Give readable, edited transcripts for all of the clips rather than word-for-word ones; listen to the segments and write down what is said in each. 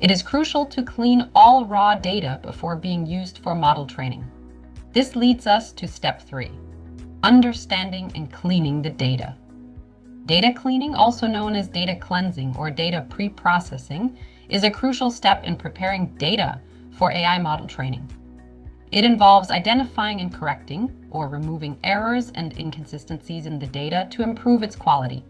It is crucial to clean all raw data before being used for model training. This leads us to step 3, understanding and cleaning the data. Data cleaning, also known as data cleansing or data pre-processing, is a crucial step in preparing data for AI model training. It involves identifying and correcting or removing errors and inconsistencies in the data to improve its quality.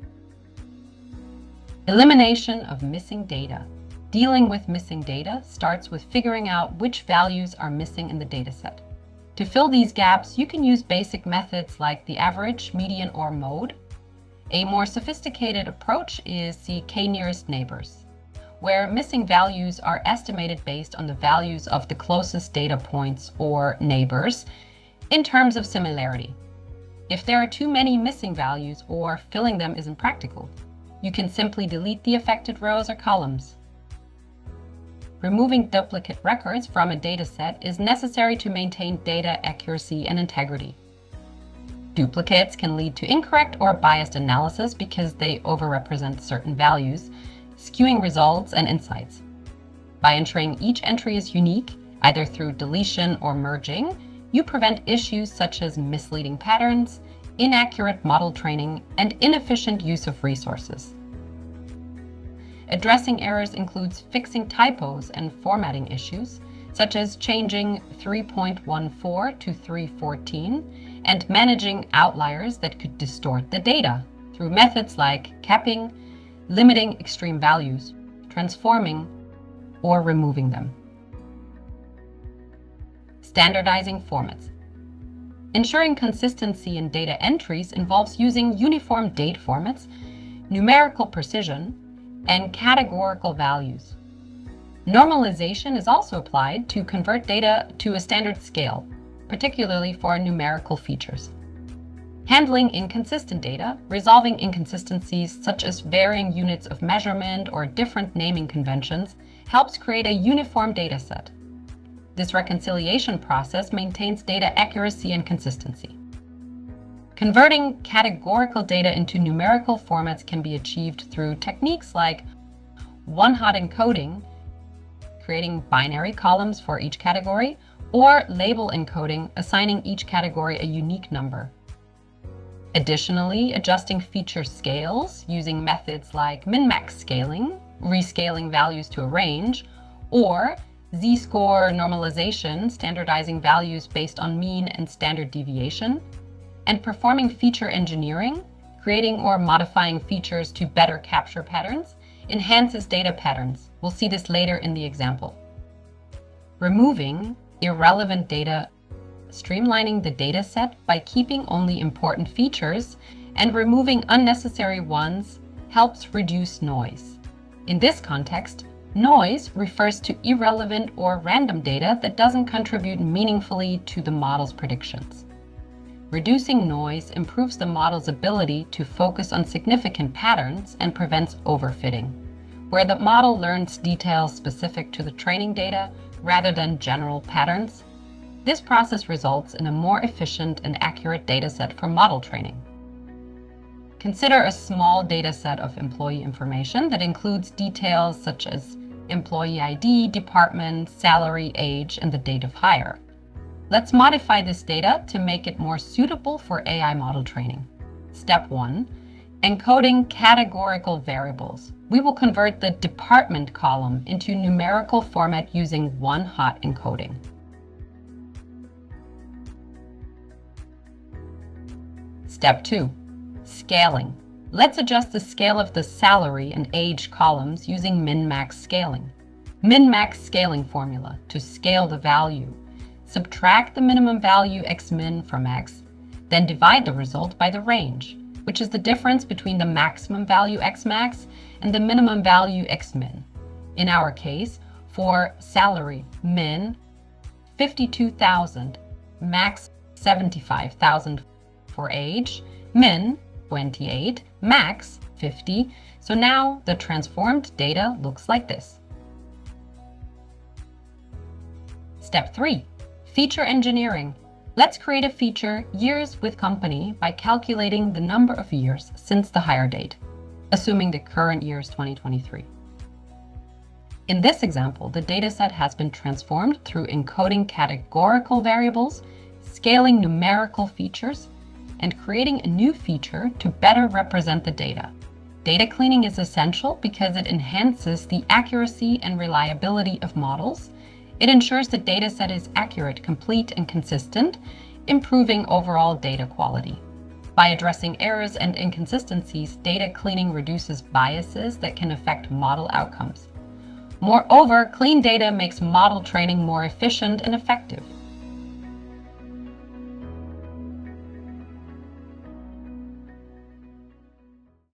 Elimination of missing data. Dealing with missing data starts with figuring out which values are missing in the dataset. To fill these gaps, you can use basic methods like the average, median, or mode. A more sophisticated approach is the k-nearest neighbors, where missing values are estimated based on the values of the closest data points or neighbors in terms of similarity. If there are too many missing values or filling them isn't practical, you can simply delete the affected rows or columns. Removing duplicate records from a dataset is necessary to maintain data accuracy and integrity. Duplicates can lead to incorrect or biased analysis because they overrepresent certain values, skewing results and insights. By ensuring each entry is unique, either through deletion or merging, you prevent issues such as misleading patterns, inaccurate model training, and inefficient use of resources. Addressing errors includes fixing typos and formatting issues, such as changing 3.14 to 3.14, and managing outliers that could distort the data through methods like capping, limiting extreme values, transforming, or removing them. Standardizing formats. Ensuring consistency in data entries involves using uniform date formats, numerical precision, and categorical values. Normalization is also applied to convert data to a standard scale, particularly for numerical features. Handling inconsistent data, resolving inconsistencies such as varying units of measurement or different naming conventions, helps create a uniform dataset. This reconciliation process maintains data accuracy and consistency. Converting categorical data into numerical formats can be achieved through techniques like one-hot encoding, creating binary columns for each category, or label encoding, assigning each category a unique number. Additionally, adjusting feature scales using methods like min-max scaling, rescaling values to a range, or z-score normalization, standardizing values based on mean and standard deviation, and performing feature engineering, creating or modifying features to better capture patterns, enhances data patterns. We'll see this later in the example. Removing irrelevant data, streamlining the dataset by keeping only important features and removing unnecessary ones helps reduce noise. In this context, noise refers to irrelevant or random data that doesn't contribute meaningfully to the model's predictions. Reducing noise improves the model's ability to focus on significant patterns and prevents overfitting, where the model learns details specific to the training data rather than general patterns. This process results in a more efficient and accurate dataset for model training. Consider a small dataset of employee information that includes details such as employee ID, department, salary, age, and the date of hire. Let's modify this data to make it more suitable for AI model training. Step 1. Encoding categorical variables. We will convert the department column into numerical format using one-hot encoding. Step 2. Scaling. Let's adjust the scale of the salary and age columns using min-max scaling. Min-max scaling formula to scale the value. Subtract the minimum value x-min from x, then divide the result by the range, which is the difference between the maximum value x-max and the minimum value x-min. In our case, for salary, min 52,000, max 75,000. For age, min 28, max 50. So now the transformed data looks like this. Step 3. Feature engineering. Let's create a feature years with company by calculating the number of years since the hire date, assuming the current year is 2023. In this example, the dataset has been transformed through encoding categorical variables, scaling numerical features, and creating a new feature to better represent the data. Data cleaning is essential because it enhances the accuracy and reliability of models. It ensures the dataset is accurate, complete, and consistent, improving overall data quality. By addressing errors and inconsistencies, data cleaning reduces biases that can affect model outcomes. Moreover, clean data makes model training more efficient and effective.